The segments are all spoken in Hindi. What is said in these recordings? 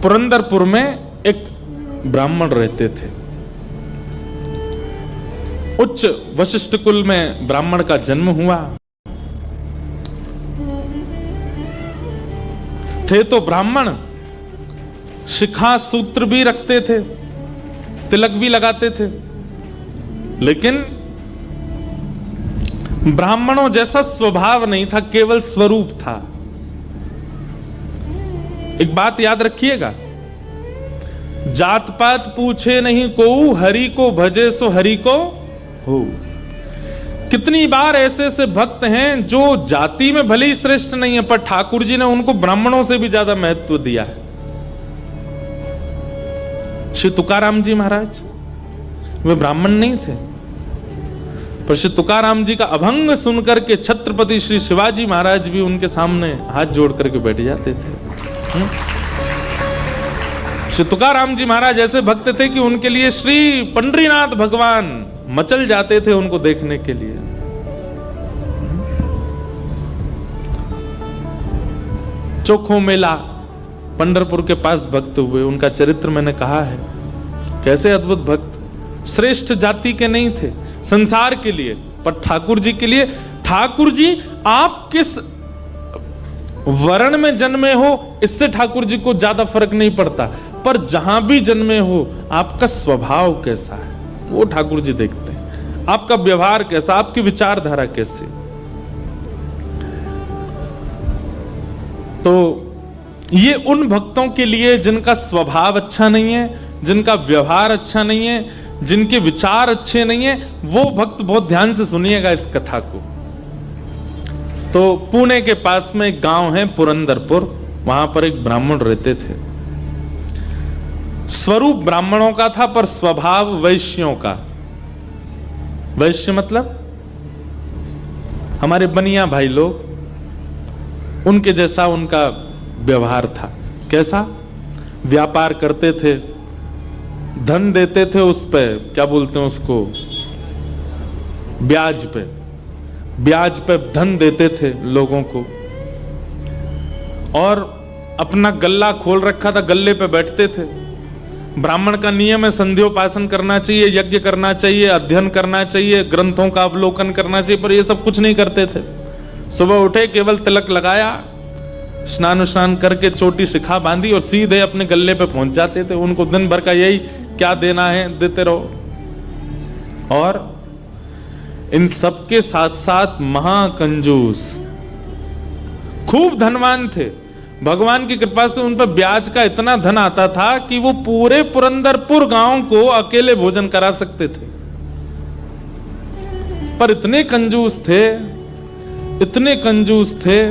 पुरंदरपुर में एक ब्राह्मण रहते थे। उच्च वशिष्ठ कुल में ब्राह्मण का जन्म हुआ। थे तो ब्राह्मण, शिखा सूत्र भी रखते थे, तिलक भी लगाते थे, लेकिन ब्राह्मणों जैसा स्वभाव नहीं था, केवल स्वरूप था। एक बात याद रखिएगा, जात पात पूछे नहीं को, हरि को भजे सो हरि को हो। कितनी बार ऐसे ऐसे भक्त हैं जो जाति में भले ही श्रेष्ठ नहीं है, पर ठाकुर जी ने उनको ब्राह्मणों से भी ज्यादा महत्व दिया है। श्री तुकाराम जी महाराज वे ब्राह्मण नहीं थे, पर श्री तुकाराम जी का अभंग सुनकर के छत्रपति श्री शिवाजी महाराज भी उनके सामने हाथ जोड़ करके बैठ जाते थे। श्री तुकाराम जी महाराज ऐसे भक्त थे कि उनके लिए श्री पंडरीनाथ भगवान मचल जाते थे उनको देखने के लिए। चोखो मेला पंढरपुर के पास भक्त हुए, उनका चरित्र मैंने कहा है। कैसे अद्भुत भक्त, श्रेष्ठ जाति के नहीं थे संसार के लिए, पर ठाकुर जी के लिए। ठाकुर जी आप किस वर्ण में जन्मे हो इससे ठाकुर जी को ज्यादा फर्क नहीं पड़ता, पर जहां भी जन्मे हो आपका स्वभाव कैसा है वो ठाकुर जी देखते हैं। आपका व्यवहार कैसा, आपकी विचारधारा कैसी। तो ये उन भक्तों के लिए जिनका स्वभाव अच्छा नहीं है, जिनका व्यवहार अच्छा नहीं है, जिनके विचार अच्छे नहीं है, वो भक्त बहुत ध्यान से सुनिएगा इस कथा को। तो पुणे के पास में एक गांव है पुरंदरपुर, वहां पर एक ब्राह्मण रहते थे। स्वरूप ब्राह्मणों का था पर स्वभाव वैश्यों का। वैश्य मतलब हमारे बनिया भाई लोग, उनके जैसा उनका व्यवहार था। कैसा? व्यापार करते थे, धन देते थे, उस पे क्या बोलते हैं उसको, ब्याज पे, ब्याज पे धन देते थे लोगों को। और अपना गल्ला खोल रखा था, गल्ले पे बैठते थे। ब्राह्मण का नियम है संध्योपासन करना चाहिए, यज्ञ करना चाहिए, अध्ययन करना चाहिए, ग्रंथों का अवलोकन करना चाहिए, पर ये सब कुछ नहीं करते थे। सुबह उठे, केवल तिलक लगाया, स्नान करके चोटी शिखा बांधी और सीधे अपने गल्ले पे पहुंच जाते थे। उनको दिन भर का यही क्या देना है देते रहो। और इन सबके साथ साथ महाकंजूस, खूब धनवान थे। भगवान की कृपा से उन पर ब्याज का इतना धन आता था कि वो पूरे पुरंदरपुर गांव को अकेले भोजन करा सकते थे। पर इतने कंजूस थे, इतने कंजूस थे,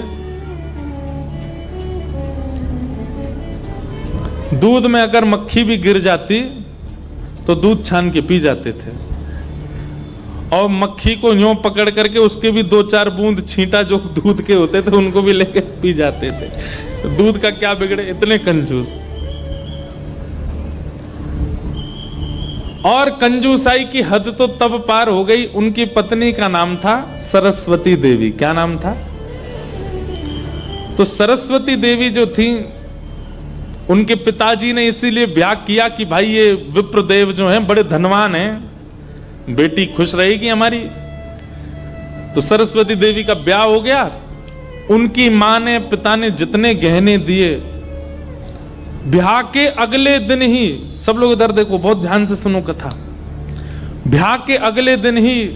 दूध में अगर मक्खी भी गिर जाती तो दूध छान के पी जाते थे। और मक्खी को यूं पकड़ करके उसके भी 2-4 बूंद छींटा जो दूध के होते थे उनको भी लेके पी जाते थे। दूध का क्या बिगड़े, इतने कंजूस। और कंजूसाई की हद तो तब पार हो गई, उनकी पत्नी का नाम था सरस्वती देवी। क्या नाम था? तो सरस्वती देवी जो थी, उनके पिताजी ने इसीलिए ब्याह किया कि भाई ये विप्रदेव जो हैं बड़े धनवान हैं, बेटी खुश रहेगी हमारी। तो सरस्वती देवी का ब्याह हो गया। उनकी मां ने, पिता ने जितने गहने दिए, ब्याह के अगले दिन ही, सब लोग इधर देखो, बहुत ध्यान से सुनो कथा। ब्याह के अगले दिन ही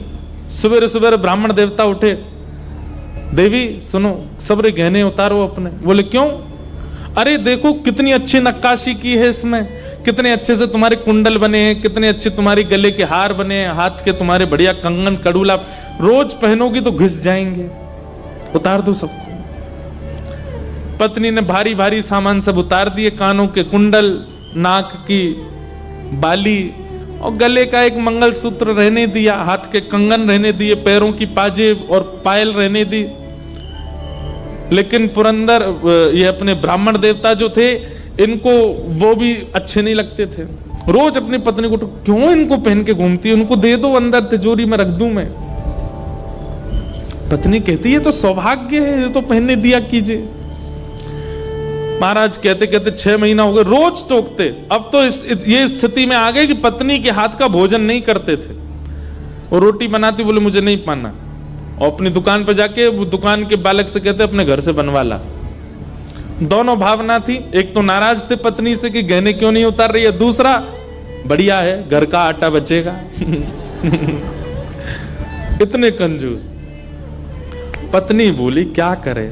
सवेरे सवेरे ब्राह्मण देवता उठे, देवी सुनो, सबरे गहने उतारो अपने। बोले क्यों? अरे देखो कितनी अच्छी नक्काशी की है इसमें, कितने अच्छे से तुम्हारे कुंडल बने हैं, कितने अच्छे तुम्हारे गले के हार बने हैं, हाथ के तुम्हारे बढ़िया कंगन कड़ूला, रोज पहनोगी तो घिस जाएंगे, उतार दो सबको। पत्नी ने भारी भारी सामान सब उतार दिए, कानों के कुंडल, नाक की बाली और गले का एक मंगलसूत्र रहने दिया, हाथ के कंगन रहने दिए, पैरों की पाजेब और पायल रहने दी। लेकिन पुरंदर ये अपने ब्राह्मण देवता जो थे, इनको वो भी अच्छे नहीं लगते थे। रोज अपनी पत्नी को, क्यों इनको पहन के घूमती है, उनको दे दो, अंदर तिजोरी में रख दूं मैं। पत्नी कहती है तो सौभाग्य है, ये तो पहनने दिया कीजिए। महाराज कहते कहते 6 महीना हो गए, रोज टोकते। अब तो ये स्थिति में आ गए कि पत्नी के हाथ का भोजन नहीं करते थे। वो रोटी बनाती, बोले मुझे नहीं पाना, और अपनी दुकान पर जाके वो दुकान के बालक से कहते अपने घर से बनवा ला। दोनों भावना थी, एक तो नाराज थे पत्नी से कि गहने क्यों नहीं उतार रही है, दूसरा बढ़िया है घर का आटा बचेगा। इतने कंजूस। पत्नी बोली क्या करे,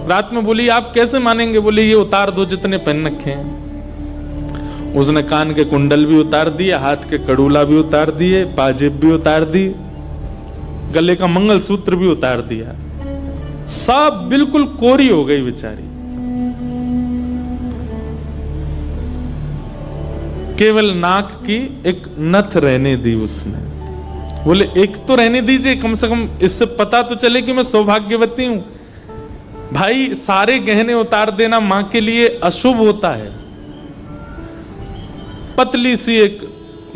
रात में बोली आप कैसे मानेंगे, बोले ये उतार दो जितने पहन रखे हैं। उसने कान के कुंडल भी उतार दिए, हाथ के कड़ूला भी उतार दिए, पाजेब भी उतार दी, गले का मंगलसूत्र भी उतार दिया। सब बिल्कुल कोरी हो गई बेचारी। केवल नाक की एक नथ रहने दी उसने। बोले एक तो रहने दीजिए, कम से कम इससे पता तो चले कि मैं सौभाग्यवती हूं। भाई सारे गहने उतार देना मां के लिए अशुभ होता है। पतली सी एक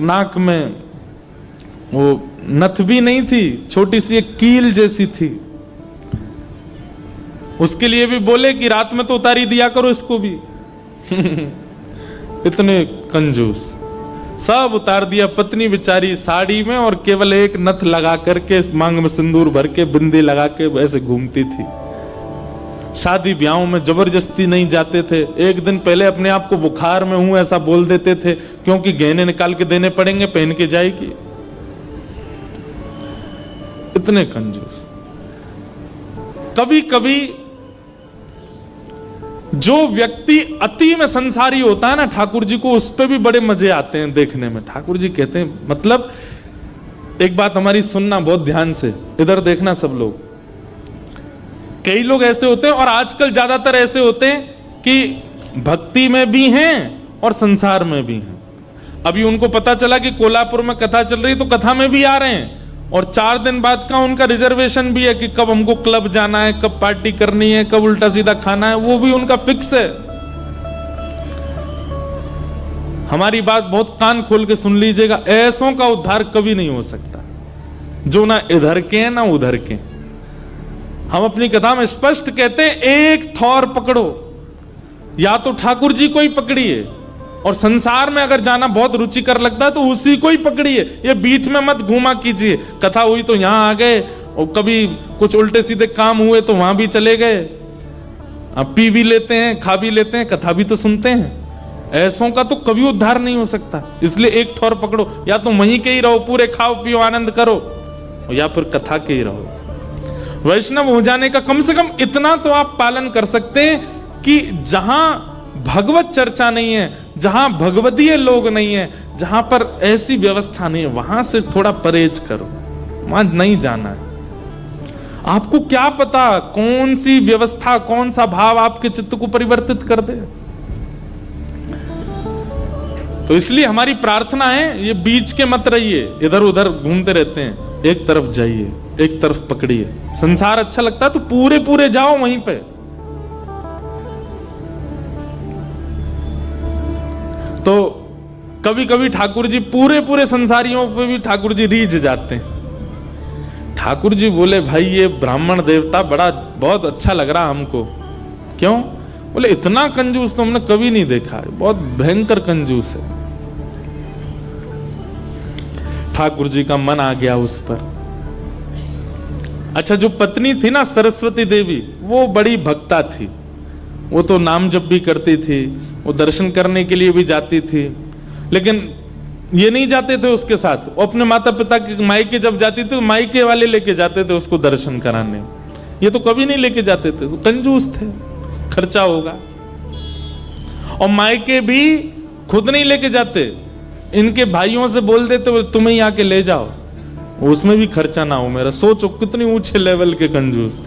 नाक में वो नथ भी नहीं थी, छोटी सी एक कील जैसी थी। उसके लिए भी बोले कि रात में तो उतारी दिया करो इसको भी। इतने कंजूस। सब उतार दिया। पत्नी बेचारी साड़ी में और केवल एक नथ लगा करके मांग में सिंदूर भर के बिंदी लगा के वैसे घूमती थी। शादी ब्याहों में जबरदस्ती नहीं जाते थे। एक दिन पहले अपने आप को बुखार में हूं ऐसा बोल देते थे, क्योंकि गहने निकाल के देने पड़ेंगे, पहन के जाएगी। इतने कंजूस। कभी कभी जो व्यक्ति अति में संसारी होता है ना, ठाकुर जी को उस पे भी बड़े मजे आते हैं देखने में। ठाकुर जी कहते हैं, मतलब एक बात हमारी सुनना बहुत ध्यान से, इधर देखना सब लोग। कई लोग ऐसे होते हैं, और आजकल ज्यादातर ऐसे होते हैं कि भक्ति में भी हैं और संसार में भी हैं। अभी उनको पता चला कि कोल्हापुर में कथा चल रही, तो कथा में भी आ रहे हैं, और 4 दिन बाद का उनका रिजर्वेशन भी है कि कब हमको क्लब जाना है, कब पार्टी करनी है, कब उल्टा सीधा खाना है, वो भी उनका फिक्स है। हमारी बात बहुत कान खोल के सुन लीजिएगा, ऐसों का उद्धार कभी नहीं हो सकता जो ना इधर के हैं ना उधर के। हम अपनी कथा में स्पष्ट कहते हैं, एक थौर पकड़ो, या तो ठाकुर जी को ही पकड़िए, और संसार में अगर जाना बहुत रुचिकर लगता है तो उसी को ही पकड़िए। ये बीच में मत घूमा कीजिए। कथा हुई तो यहां आ गए, और कभी कुछ उल्टे सीधे काम हुए तो वहां भी चले गए। अब पी भी लेते हैं, खा भी लेते हैं, कथा भी तो सुनते हैं। ऐसों का तो कभी उद्धार नहीं हो सकता। इसलिए एक ठौर पकड़ो, या तो वहीं के ही रहो, पूरे खाओ पियो आनंद करो, या फिर कथा के ही रहो। वैष्णव हो जाने का कम से कम इतना तो आप पालन कर सकते हैं कि जहां भगवत चर्चा नहीं है, जहां भगवदीय लोग नहीं है, जहां पर ऐसी व्यवस्था नहीं है, वहां से थोड़ा परहेज करो, वहां नहीं जाना है। आपको क्या पता कौन सी व्यवस्था, कौन सा भाव आपके चित्त को परिवर्तित कर दे। तो इसलिए हमारी प्रार्थना है, ये बीच के मत रहिए, इधर उधर घूमते रहते हैं। एक तरफ जाइए, एक तरफ पकड़िए। संसार अच्छा लगता है तो पूरे पूरे जाओ वहीं पे। तो कभी कभी ठाकुर जी पूरे पूरे संसारियों पे भी ठाकुर जी रीझ जाते हैं। ठाकुर जी बोले, भाई ये ब्राह्मण देवता बड़ा बहुत अच्छा लग रहा हमको। क्यों? बोले इतना कंजूस तो हमने कभी नहीं देखा, बहुत भयंकर कंजूस है। ठाकुर जी का मन आ गया उस पर। अच्छा, जो पत्नी थी ना सरस्वती देवी, वो बड़ी भक्ता थी। वो तो नाम जप भी करती थी, वो दर्शन करने के लिए भी जाती थी, लेकिन ये नहीं जाते थे उसके साथ। वो अपने माता पिता के मायके जब जाती थी, मायके वाले लेके जाते थे उसको दर्शन कराने। ये तो कभी नहीं लेके जाते थे, तो कंजूस थे, खर्चा होगा। और मायके भी खुद नहीं लेके जाते, इनके भाइयों से बोल देते तुम ही आके ले जाओ, उसमें भी खर्चा ना हो मेरा। सोचो कितनी ऊंचे लेवल के कंजूस।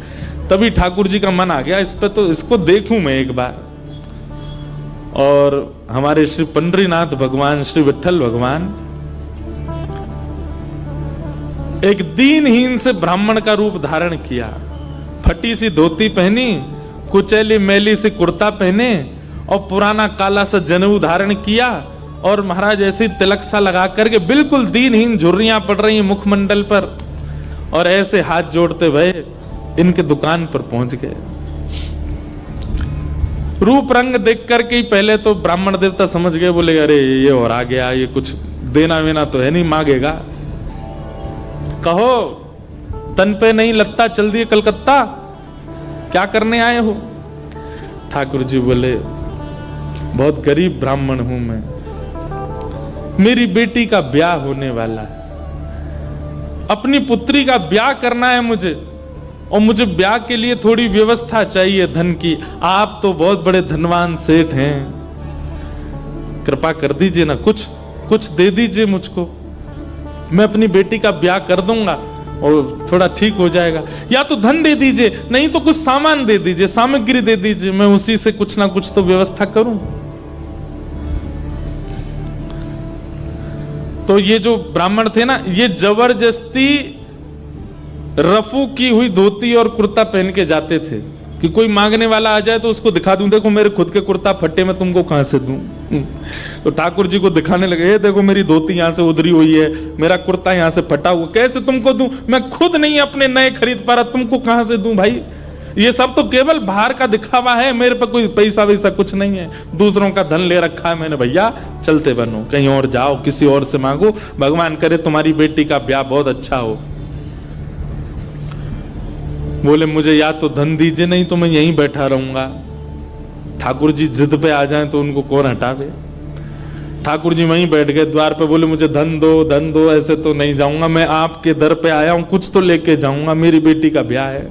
तभी ठाकुर जी का मन आ गया इस पे, तो इसको देखूं मैं एक बार। और हमारे श्री पंडरीनाथ भगवान, श्री विठल भगवान एक दीनहीन से ब्राह्मण का रूप धारण किया। फटी सी धोती पहनी, कुचैली मैली सी कुर्ता पहने, और पुराना काला सा जनेऊ धारण किया, और महाराज ऐसे तिलक सा लगा करके बिल्कुल दीनहीन, झुर्रियां पड़ रही हैं मुखमंडल पर, और ऐसे हाथ जोड़ते भय इनके दुकान पर पहुंच गए। रूप रंग देख करके ही पहले तो ब्राह्मण देवता समझ गए, बोले अरे ये और आ गया, ये कुछ देना वेना तो है नहीं, मांगेगा। कहो तन पे नहीं लगता, चल दिए कलकत्ता, क्या करने आए हो? ठाकुर जी बोले बहुत गरीब ब्राह्मण हूं मैं, मेरी बेटी का ब्याह होने वाला है, अपनी पुत्री का ब्याह करना है मुझे, और मुझे ब्याह के लिए थोड़ी व्यवस्था चाहिए धन की। आप तो बहुत बड़े धनवान सेठ हैं, कृपा कर दीजिए ना, कुछ दे दीजिए मुझको, मैं अपनी बेटी का ब्याह कर दूंगा और थोड़ा ठीक हो जाएगा। या तो धन दे दीजिए, नहीं तो कुछ सामान दे दीजिए, सामग्री दे दीजिए, मैं उसी से कुछ ना कुछ तो व्यवस्था करूं। तो ये जो ब्राह्मण थे ना, ये जबरदस्ती रफू की हुई धोती और कुर्ता पहन के जाते थे कि कोई मांगने वाला आ जाए तो उसको दिखा दूं, देखो मेरे खुद के कुर्ता फट्टे, में तुमको कहां से दूं। तो ठाकुर जी को दिखाने लगे, ये देखो मेरी धोती यहां से उधरी हुई है, मेरा कुर्ता यहां से फटा हुआ, कैसे तुमको दूं, मैं खुद नहीं अपने नए खरीद पा रहा, तुमको कहां से दूं भाई। ये सब तो केवल बाहर का दिखावा है, मेरे पे कोई पैसा वैसा कुछ नहीं है, दूसरों का धन ले रखा है मैंने। भैया चलते बनो, कहीं और जाओ, किसी और से मांगो, भगवान करे तुम्हारी बेटी का ब्याह बहुत अच्छा हो। बोले मुझे या तो धन दीजिए, नहीं तो मैं यहीं बैठा रहूंगा। ठाकुर जी जिद पे आ जाएं तो उनको कौन हटावे। ठाकुर जी वहीं बैठ गए द्वार पे, बोले मुझे धन दो, ऐसे तो नहीं जाऊंगा, मैं आपके दर पे आया हूं, कुछ तो लेके जाऊंगा, मेरी बेटी का ब्याह है।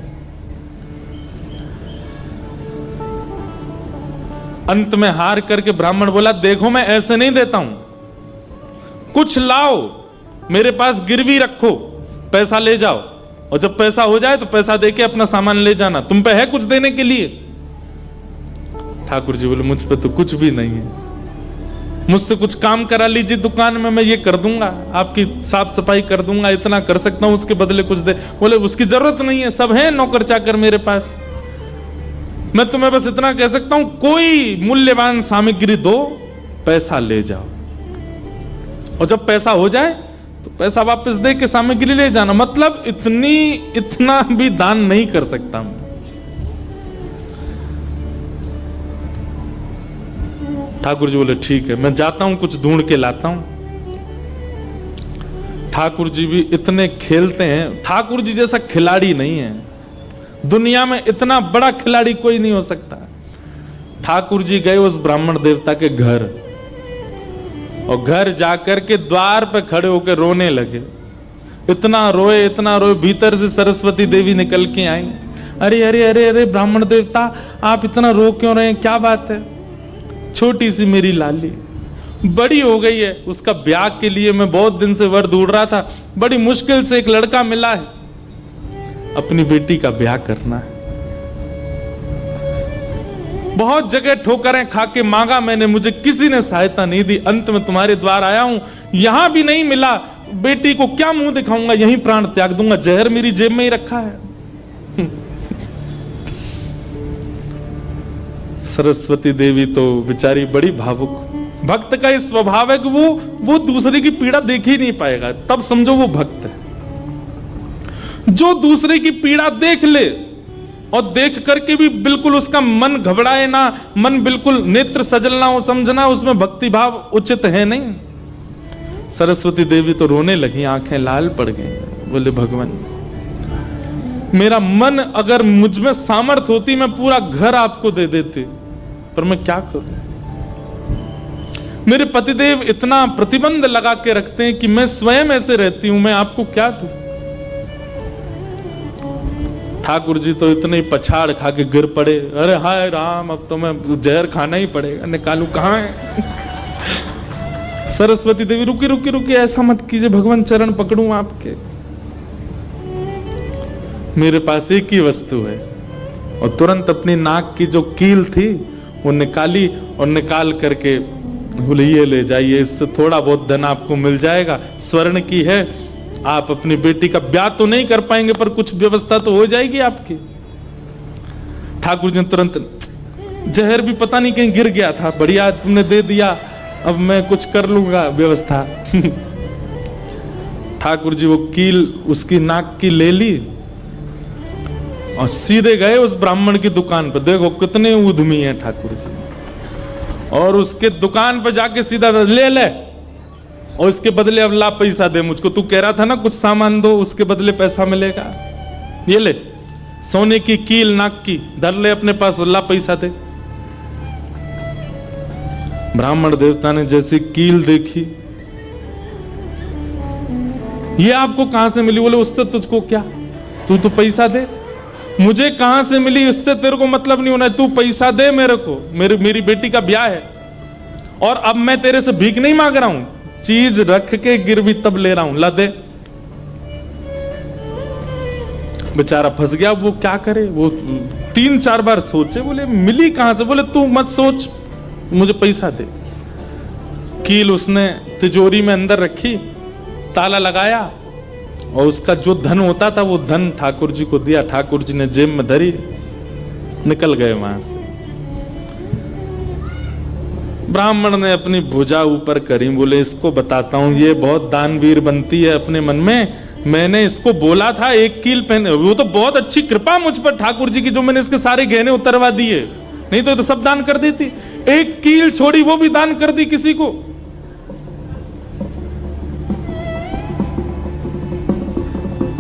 अंत में हार करके ब्राह्मण बोला, देखो मैं ऐसे नहीं देता हूं, कुछ लाओ, मेरे पास गिरवी रखो, पैसा ले जाओ, और जब पैसा हो जाए तो पैसा देके अपना सामान ले जाना, तुम पे है कुछ देने के लिए। ठाकुर जी बोले मुझ पे तो कुछ भी नहीं है, मुझसे कुछ काम करा लीजिए दुकान में, मैं ये कर दूंगा, आपकी साफ सफाई कर दूंगा, इतना कर सकता हूं, उसके बदले कुछ दे। बोले उसकी जरूरत नहीं है, सब है नौकर चाकर मेरे पास, मैं तुम्हें बस इतना कह सकता हूं, कोई मूल्यवान सामग्री दो, पैसा ले जाओ, और जब पैसा हो जाए तो पैसा वापस दे के सामग्री ले जाना। मतलब इतना भी दान नहीं कर सकता हूं। ठाकुर जी बोले ठीक है, मैं जाता हूं, कुछ ढूंढ के लाता हूं। ठाकुर जी भी इतने खेलते हैं, ठाकुर जी जैसा खिलाड़ी नहीं है दुनिया में, इतना बड़ा खिलाड़ी कोई नहीं हो सकता। ठाकुर जी गए उस ब्राह्मण देवता के घर, और घर जाकर के द्वार पे खड़े होकर रोने लगे। इतना रोए, भीतर से सरस्वती देवी निकल के आई। अरे अरे अरे अरे ब्राह्मण देवता, आप इतना रो क्यों रहे हैं, क्या बात है? छोटी सी मेरी लाली बड़ी हो गई है, उसका ब्याह के लिए मैं बहुत दिन से वर ढूंढ रहा था, बड़ी मुश्किल से एक लड़का मिला है, अपनी बेटी का ब्याह करना है। बहुत जगह ठोकरें खा के मांगा मैंने, मुझे किसी ने सहायता नहीं दी, अंत में तुम्हारे द्वार आया हूं, यहां भी नहीं मिला, बेटी को क्या मुंह दिखाऊंगा, यहीं प्राण त्याग दूंगा, जहर मेरी जेब में ही रखा है। सरस्वती देवी तो बेचारी बड़ी भावुक, भक्त का इस स्वभाव है कि वो दूसरे की पीड़ा देख ही नहीं पाएगा, तब समझो वो भक्त है। जो दूसरे की पीड़ा देख ले और देख करके भी बिल्कुल उसका मन घबराए ना, मन बिल्कुल नेत्र सजल ना हो, समझना उसमें भक्ति भाव उचित है नहीं। सरस्वती देवी तो रोने लगी, आंखें लाल पड़ गई। बोले भगवान, मेरा मन अगर मुझ में सामर्थ्य होती मैं पूरा घर आपको दे देती, पर मैं क्या करूं? मेरे पतिदेव इतना प्रतिबंध लगा के रखते हैं कि मैं स्वयं ऐसे रहती हूं, मैं आपको क्या दूं? ठाकुर जी तो इतने ही पछाड़ खा के गिर पड़े। अरे हाय राम, अब तो मैं जहर खाना ही पड़ेगा, निकालू कहां है? सरस्वती देवी रुकी रुकी रुकी, ऐसा मत कीजिए भगवान, चरण पकड़ूं आपके, मेरे पास एक ही वस्तु है। और तुरंत अपनी नाक की जो कील थी वो निकाली, और निकाल करके बोले ये ले जाइए, इससे थोड़ा बहुत धन आपको मिल जाएगा, स्वर्ण की है, आप अपनी बेटी का ब्याह तो नहीं कर पाएंगे पर कुछ व्यवस्था तो हो जाएगी आपकी। ठाकुर जी ने तुरंत, जहर भी पता नहीं कहीं गिर गया था, बढ़िया तुमने दे दिया, अब मैं कुछ कर लूंगा व्यवस्था। ठाकुर जी वो कील उसकी नाक की ले ली और सीधे गए उस ब्राह्मण की दुकान पर। देखो कितने उद्यमी हैं ठाकुर जी। और उसके दुकान पर जाके सीधा ले ले, और इसके बदले अब ला पैसा दे मुझको। तू कह रहा था ना कुछ सामान दो, उसके बदले पैसा मिलेगा। ये ले सोने की कील नाक की, धर ले अपने पास, ला पैसा दे। ब्राह्मण देवता ने जैसी कील देखी, ये आपको कहां से मिली? बोले उससे तुझको क्या, तू तो पैसा दे। मुझे कहां से मिली इससे तेरे को मतलब नहीं होना है, तू पैसा दे मेरे को, मेरी बेटी का ब्याह है। और अब मैं तेरे से भीख नहीं मांग रहा हूं, चीज रख के गिरवी तब ले रहा हूं, ला दे। बेचारा फंस गया। वो क्या करे, वो 3-4 बार सोचे, बोले मिली कहां से? बोले तू मत सोच, मुझे पैसा दे। कील उसने तिजोरी में अंदर रखी, ताला लगाया, और उसका जो धन होता था वो धन ठाकुर जी को दिया। ठाकुर जी ने जेब में धरी, निकल गए वहां से। ब्राह्मण ने अपनी भुजा ऊपर करी, बोले इसको बताता हूं, ये बहुत दानवीर बनती है अपने मन में। मैंने इसको बोला था एक कील पहने, वो तो बहुत अच्छी कृपा मुझ पर ठाकुर जी की, जो मैंने इसके सारे गहने उतरवा दिए, नहीं तो सब दान कर देती। एक कील छोड़ी, वो भी दान कर दी किसी को।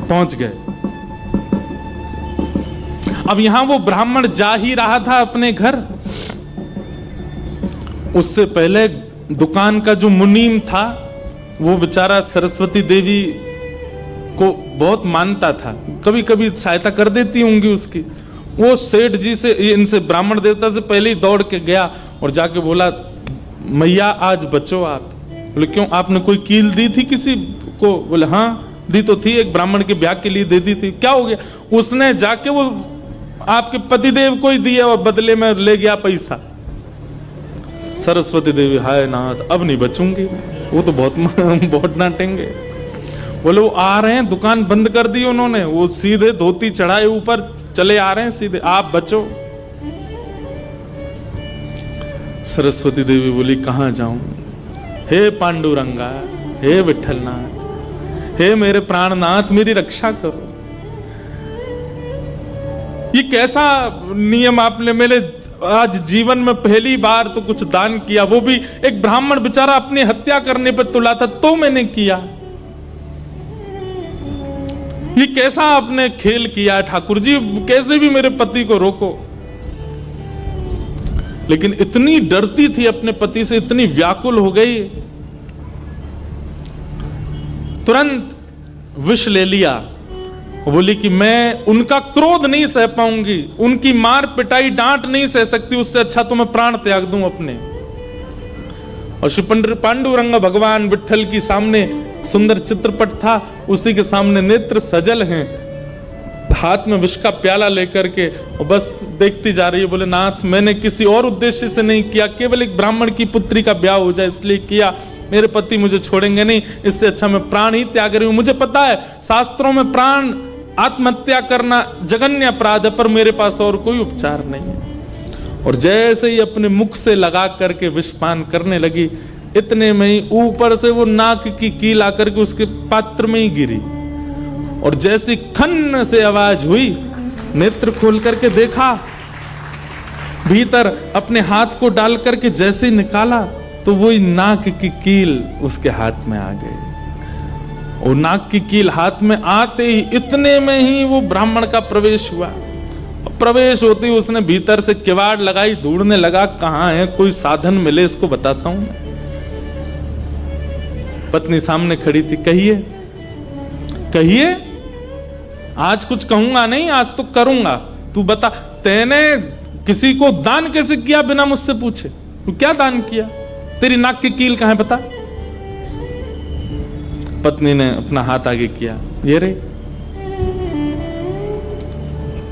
पहुंच गए। अब यहां वो ब्राह्मण जा ही रहा था अपने घर, उससे पहले दुकान का जो मुनीम था वो बेचारा सरस्वती देवी को बहुत मानता था, कभी कभी सहायता कर देती होंगी उसकी। वो सेठ जी से, इनसे ब्राह्मण देवता से पहले ही दौड़ के गया और जाके बोला, मैया आज बचो आप। बोले क्यों, आपने कोई कील दी थी किसी को? बोले हाँ दी तो थी, एक ब्राह्मण के ब्याह के लिए दे दी थी। क्या हो गया? उसने जाके वो आपके पतिदेव को ही दिया और बदले में ले गया पैसा। सरस्वती देवी, हाय नाथ अब नहीं बचूंगी, वो तो बहुत डांटेंगे। बोले वो आ रहे हैं, दुकान बंद कर दी उन्होंने, वो सीधे धोती चढ़ाए ऊपर चले आ रहे हैं सीधे, आप बचो। सरस्वती देवी बोली कहां जाऊं? हे पांडुरंगा, हे विठलनाथ, हे मेरे प्राणनाथ, मेरी रक्षा करो। ये कैसा नियम आपने, मेरे आज जीवन में पहली बार तो कुछ दान किया, वो भी एक ब्राह्मण बेचारा अपनी हत्या करने पर तुला था तो मैंने किया। ये कैसा आपने खेल किया ठाकुर जी, कैसे भी मेरे पति को रोको। लेकिन इतनी डरती थी अपने पति से, इतनी व्याकुल हो गई, तुरंत विष ले लिया। बोली कि मैं उनका क्रोध नहीं सह पाऊंगी, उनकी मार पिटाई डांट नहीं सह सकती, उससे अच्छा तो मैं प्राण त्याग दूं अपने। और श्री पांडुरंग भगवान विठल की सामने सुंदर चित्रपट था, उसी के सामने नेत्र सजल हैं, हाथ में विष का प्याला लेकर के, और बस देखती जा रही है। बोले नाथ मैंने किसी और उद्देश्य से नहीं किया, केवल एक ब्राह्मण की पुत्री का ब्याह हो जाए इसलिए किया, मेरे पति मुझे छोड़ेंगे नहीं, इससे अच्छा मैं प्राण ही त्याग रही हूं। मुझे पता है शास्त्रों में प्राण आत्महत्या करना जघन्य अपराध है, पर मेरे पास और कोई उपचार नहीं है। और जैसे ही अपने मुख से लगा करके विषपान करने लगी, इतने में ही ऊपर से वो नाक की कील आकर के उसके पात्र में ही गिरी, और जैसी खन्न से आवाज हुई, नेत्र खोल करके देखा, भीतर अपने हाथ को डाल करके जैसे ही निकाला तो वही नाक की कील उसके हाथ में आ गई। और नाक की कील हाथ में आते ही इतने में ही वो ब्राह्मण का प्रवेश हुआ। प्रवेश होते ही उसने भीतर से किवाड़ लगाई, ढूंढने लगा कहां है, कोई साधन मिले इसको बताता हूं मैं। पत्नी सामने खड़ी थी, कहिए कहिए, आज कुछ कहूंगा नहीं, आज तो करूंगा, तू बता, तैने किसी को दान कैसे किया बिना मुझसे पूछे? तू क्या दान किया? तेरी नाक की कील कहां है बता? पत्नी ने अपना हाथ आगे किया, ये रे।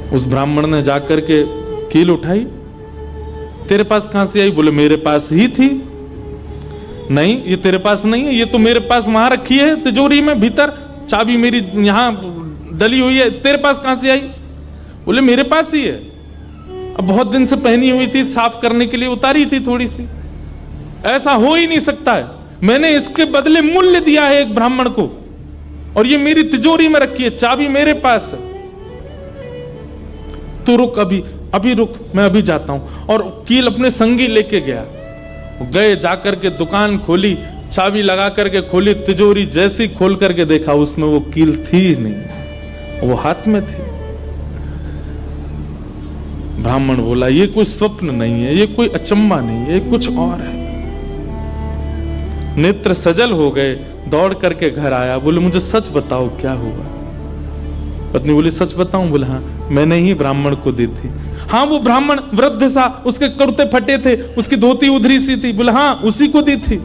उस ब्राह्मण ने जाकर के कील उठाई, तेरे पास कहां से आई? बोले मेरे पास ही थी। नहीं ये तेरे पास नहीं है, ये तो मेरे पास वहां रखी है तिजोरी में भीतर, चाबी मेरी यहां डली हुई है, तेरे पास कहां से आई? बोले मेरे पास ही है, अब बहुत दिन से पहनी हुई थी, साफ करने के लिए उतारी थी थोड़ी सी। ऐसा हो ही नहीं सकता है, मैंने इसके बदले मूल्य दिया है एक ब्राह्मण को, और ये मेरी तिजोरी में रखी है, चाबी मेरे पास है। तू रुक, अभी अभी रुक, मैं अभी जाता हूं। और कील अपने संगी लेके गया। गए, जाकर के दुकान खोली, चाबी लगा करके खोली, तिजोरी जैसी खोल करके देखा उसमें वो कील थी ही नहीं, वो हाथ में थी। ब्राह्मण बोला ये कोई स्वप्न नहीं है, ये कोई अचंबा नहीं है, ये कुछ और है। नेत्र सजल हो गए, दौड़ करके घर आया, बोले मुझे सच बताओ क्या हुआ। पत्नी बोली सच बताऊं? बोले हाँ, मैंने ही ब्राह्मण को दी थी। हाँ, वो ब्राह्मण वृद्ध सा, उसके कुर्ते फटे थे, उसकी धोती उधरी सी थी। बोले हाँ, उसी को दी थी,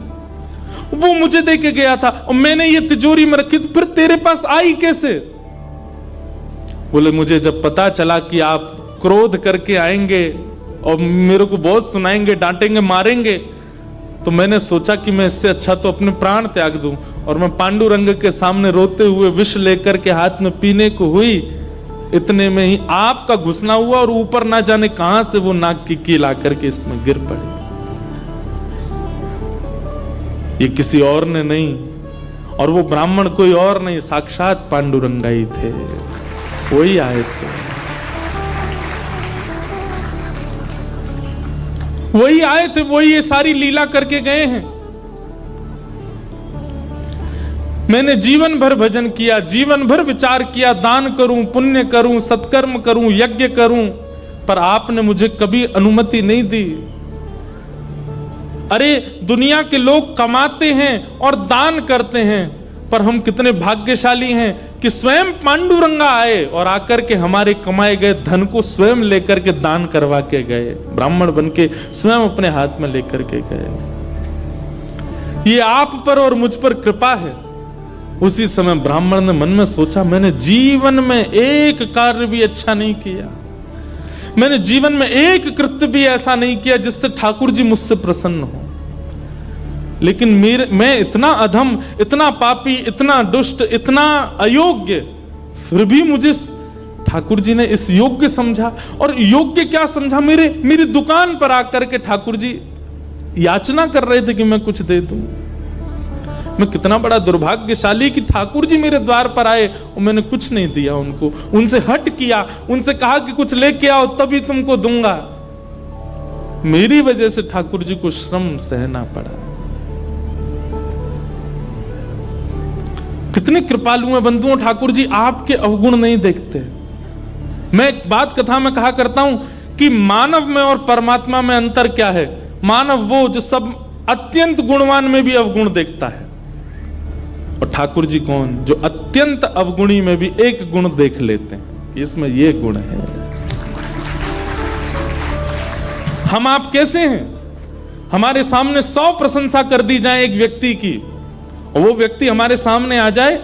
वो मुझे दे के गया था और मैंने ये तिजोरी में रखी, तो फिर तेरे पास आई कैसे? बोले मुझे जब पता चला कि आप क्रोध करके आएंगे और मेरे को बहुत सुनाएंगे, डांटेंगे, मारेंगे, तो मैंने सोचा कि मैं इससे अच्छा तो अपने प्राण त्याग दूं। और मैं पांडुरंग के सामने रोते हुए विष लेकर के हाथ में पीने को हुई, इतने में ही आपका घुसना हुआ और ऊपर ना जाने कहां से वो नाक की कील आकर के इसमें गिर पड़ी। ये किसी और ने नहीं, और वो ब्राह्मण कोई और नहीं, साक्षात पांडुरंगा ही थे, वही आए थे, वही आए थे, वही ये सारी लीला करके गए हैं। मैंने जीवन भर भजन किया, जीवन भर विचार किया, दान करूं, पुण्य करूं, सत्कर्म करूं, यज्ञ करूं, पर आपने मुझे कभी अनुमति नहीं दी। अरे दुनिया के लोग कमाते हैं और दान करते हैं, पर हम कितने भाग्यशाली हैं कि स्वयं पांडुरंगा आए और आकर के हमारे कमाए गए धन को स्वयं लेकर के दान करवा के गए, ब्राह्मण बन के स्वयं अपने हाथ में लेकर के गए। ये आप पर और मुझ पर कृपा है। उसी समय ब्राह्मण ने मन में सोचा, मैंने जीवन में एक कार्य भी अच्छा नहीं किया, मैंने जीवन में एक कृत्य भी ऐसा नहीं किया जिससे ठाकुर जी मुझसे प्रसन्न हो, लेकिन मैं इतना अधम, इतना पापी, इतना दुष्ट, इतना अयोग्य, फिर भी मुझे ठाकुर जी ने इस योग्य समझा। और योग्य क्या समझा? मेरी दुकान पर आकर के ठाकुर जी याचना कर रहे थे कि मैं कुछ दे दूं। मैं कितना बड़ा दुर्भाग्यशाली कि ठाकुर जी मेरे द्वार पर आए और मैंने कुछ नहीं दिया उनको, उनसे हट किया, उनसे कहा कि कुछ लेके आओ तभी तुमको दूंगा। मेरी वजह से ठाकुर जी को श्रम सहना पड़ा। कितने कृपालु हैं बंधुओं ठाकुर जी, आपके अवगुण नहीं देखते। मैं एक बात कथा में कहा करता हूं कि मानव में और परमात्मा में अंतर क्या है? मानव वो जो सब अत्यंत गुणवान में भी अवगुण देखता है, और ठाकुर जी कौन? जो अत्यंत अवगुणी में भी एक गुण देख लेते हैं, इसमें ये गुण है। हम आप कैसे हैं? हमारे सामने 100 प्रशंसा कर दी जाए एक व्यक्ति की, और वो व्यक्ति हमारे सामने आ जाए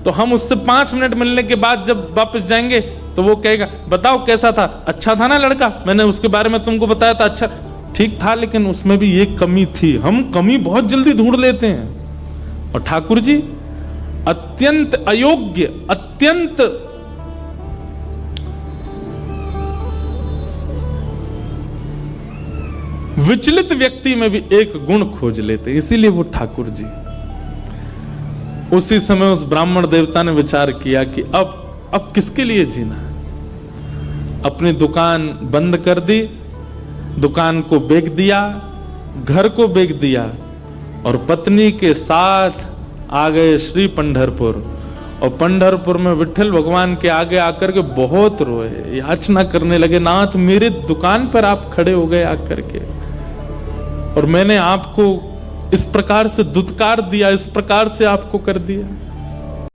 तो हम उससे 5 मिनट मिलने के बाद जब वापस जाएंगे तो वो कहेगा बताओ कैसा था, अच्छा था ना लड़का, मैंने उसके बारे में तुमको बताया था, अच्छा ठीक था, लेकिन उसमें भी ये कमी थी। हम कमी बहुत जल्दी ढूंढ लेते हैं। और ठाकुर जी अत्यंत अयोग्य, अत्यंत विचलित व्यक्ति में भी एक गुण खोज लेते, इसीलिए वो ठाकुर जी। उसी समय उस ब्राह्मण देवता ने विचार किया कि अब किसके लिए जीना है। अपनी दुकान बंद कर दी, दुकान को बेच दिया, घर को बेच दिया, और पत्नी के साथ आ गए श्री पंढरपुर। और पंढरपुर में विठल भगवान के आगे आकर के बहुत रोए, याचना करने लगे, नाथ मेरे दुकान पर आप खड़े हो गए आकर के, और मैंने आपको इस प्रकार से दुत्कार दिया, इस प्रकार से आपको कर दिया।